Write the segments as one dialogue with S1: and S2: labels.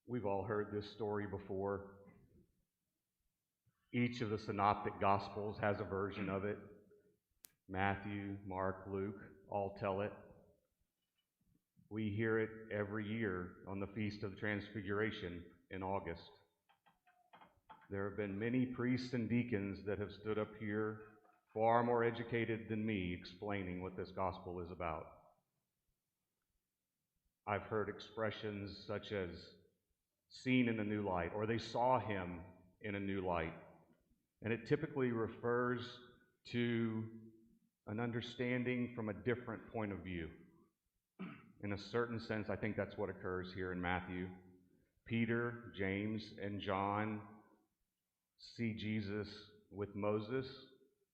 S1: We've all heard this story before. Each of the synoptic gospels has a version of it. Matthew, Mark, Luke all tell it. We hear it every year on the Feast of the Transfiguration in August. There have been many priests and deacons that have stood up here, far more educated than me, explaining what this gospel is about. I've heard expressions such as seen in a new light, or they saw him in a new light. And it typically refers to an understanding from a different point of view. In a certain sense, I think that's what occurs here in Matthew. Peter, James, and John see Jesus with Moses,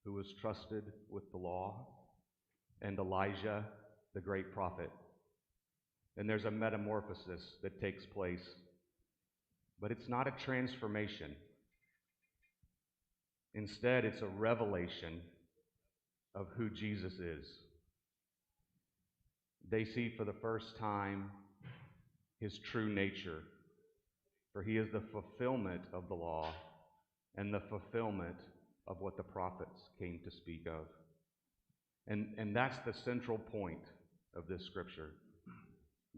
S1: who was trusted with the law, and Elijah, the great prophet. And there's a metamorphosis that takes place, but it's not a transformation. Instead, it's a revelation of who Jesus is. They see for the first time his true nature, for he is the fulfillment of the law and the fulfillment of what the prophets came to speak of. And that's the central point of this scripture.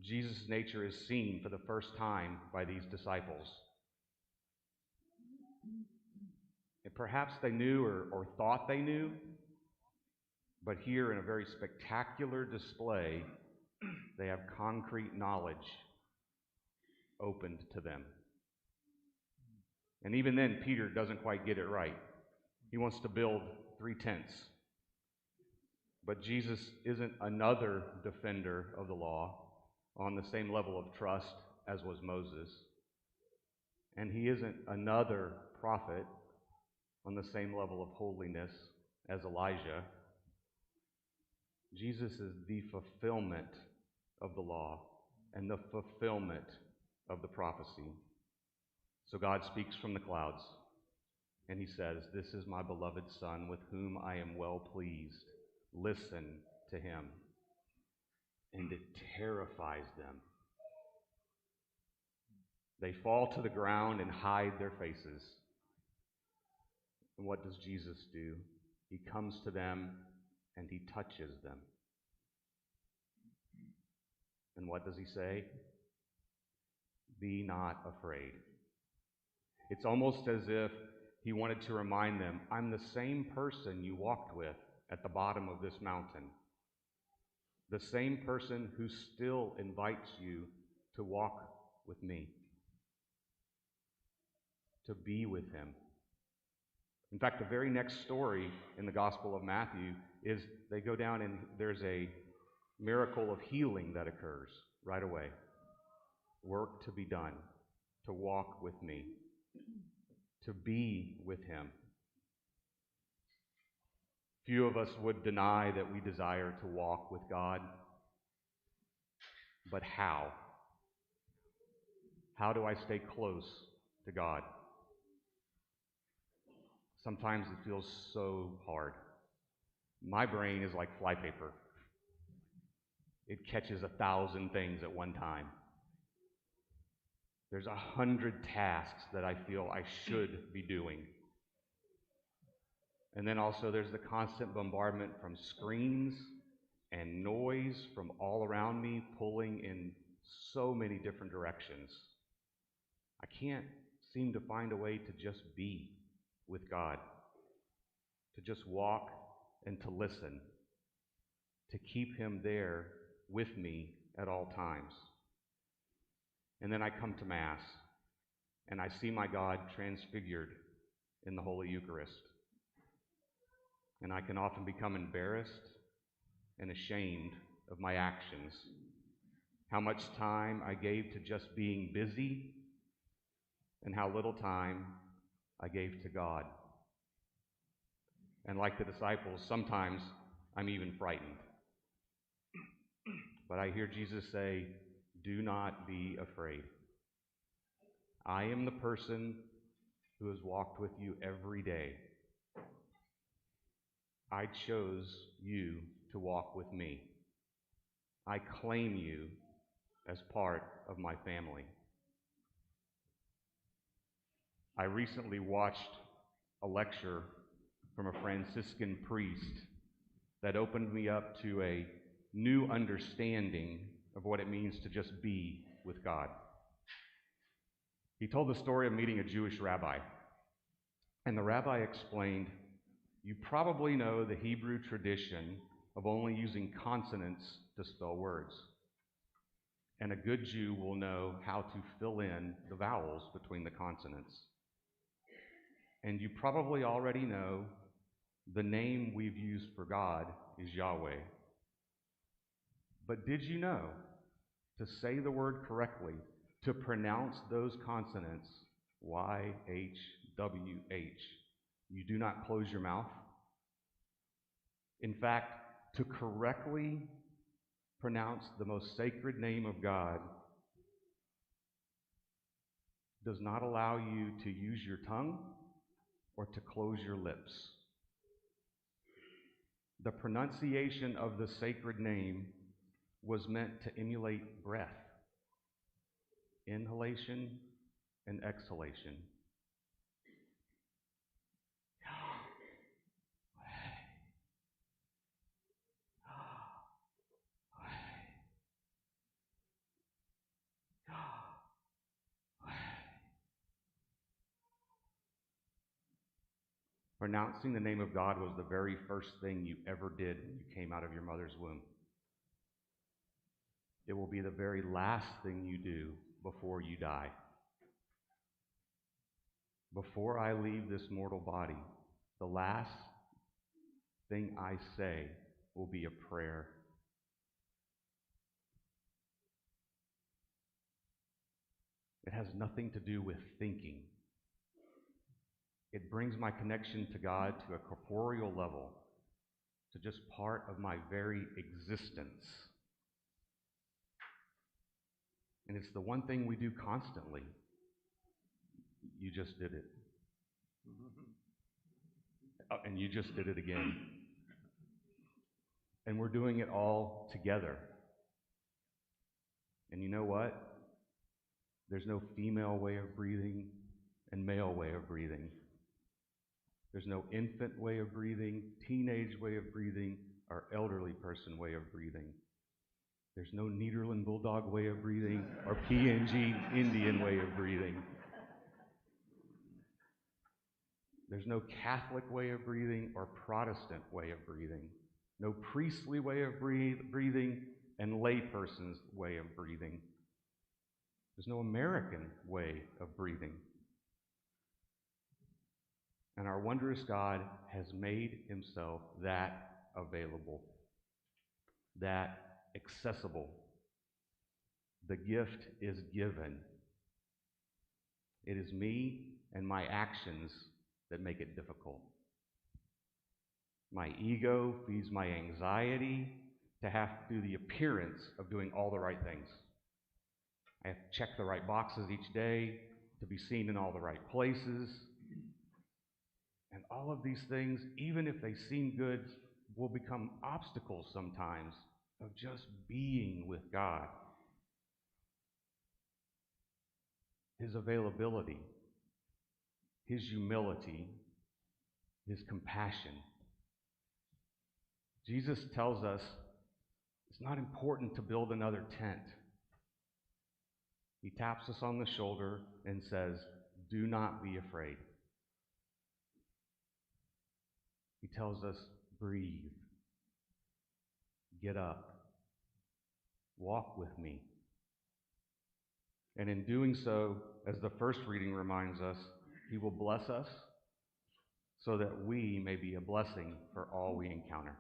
S1: Jesus' nature is seen for the first time by these disciples. And perhaps they knew or thought they knew, but here in a very spectacular display, they have concrete knowledge opened to them. And even then, Peter doesn't quite get it right. He wants to build 3 tents. But Jesus isn't another defender of the law on the same level of trust as was Moses. And he isn't another prophet on the same level of holiness as Elijah. Jesus is the fulfillment of the law and the fulfillment of the prophecy. So God speaks from the clouds, and he says, "This is my beloved Son, with whom I am well pleased. Listen to him." And it terrifies them. They fall to the ground and hide their faces. And what does Jesus do? He comes to them and he touches them. And what does he say? "Be not afraid." It's almost as if he wanted to remind them, I'm the same person you walked with at the bottom of this mountain. The same person who still invites you to walk with me, to be with him. In fact, the very next story in the Gospel of Matthew is they go down and there's a miracle of healing that occurs right away. Work to be done, to walk with me, to be with him. Few of us would deny that we desire to walk with God. But how? How do I stay close to God? Sometimes it feels so hard. My brain is like flypaper. It catches 1,000 things at one time. There's 100 tasks that I feel I should be doing. And then also there's the constant bombardment from screens and noise from all around me, pulling in so many different directions. I can't seem to find a way to just be with God, to just walk and to listen, to keep him there with me at all times. And then I come to Mass, and I see my God transfigured in the Holy Eucharist. And I can often become embarrassed and ashamed of my actions, how much time I gave to just being busy, and how little time I gave to God. And like the disciples, sometimes I'm even frightened. But I hear Jesus say, "Do not be afraid. I am the person who has walked with you every day. I chose you to walk with me. I claim you as part of my family. I recently watched a lecture from a Franciscan priest that opened me up to a new understanding of what it means to just be with God. He told the story of meeting a Jewish rabbi, and the rabbi explained, you probably know the Hebrew tradition of only using consonants to spell words. And a good Jew will know how to fill in the vowels between the consonants. And you probably already know the name we've used for God is Yahweh. But did you know to say the word correctly, to pronounce those consonants, Y-H-W-H, you do not close your mouth? In fact, to correctly pronounce the most sacred name of God does not allow you to use your tongue or to close your lips. The pronunciation of the sacred name was meant to emulate breath, inhalation and exhalation. Pronouncing the name of God was the very first thing you ever did when you came out of your mother's womb. It will be the very last thing you do before you die. Before I leave this mortal body, the last thing I say will be a prayer. It has nothing to do with thinking. It brings my connection to God to a corporeal level, to just part of my very existence. And it's the one thing we do constantly. You just did it. Oh, and you just did it again. And we're doing it all together. And you know what? There's no female way of breathing and male way of breathing. There's no infant way of breathing, teenage way of breathing, or elderly person way of breathing. There's no Nederland Bulldog way of breathing or PNG Indian way of breathing. There's no Catholic way of breathing or Protestant way of breathing. No priestly way of breathing and layperson's way of breathing. There's no American way of breathing. And our wondrous God has made himself that available, that accessible. The gift is given. It is me and my actions that make it difficult. My ego feeds my anxiety to have to do the appearance of doing all the right things. I have to check the right boxes each day, to be seen in all the right places. And all of these things, even if they seem good, will become obstacles sometimes of just being with God. His availability, his humility, his compassion. Jesus tells us it's not important to build another tent. He taps us on the shoulder and says, do not be afraid. He tells us, breathe, get up, walk with me. And in doing so, as the first reading reminds us, he will bless us so that we may be a blessing for all we encounter.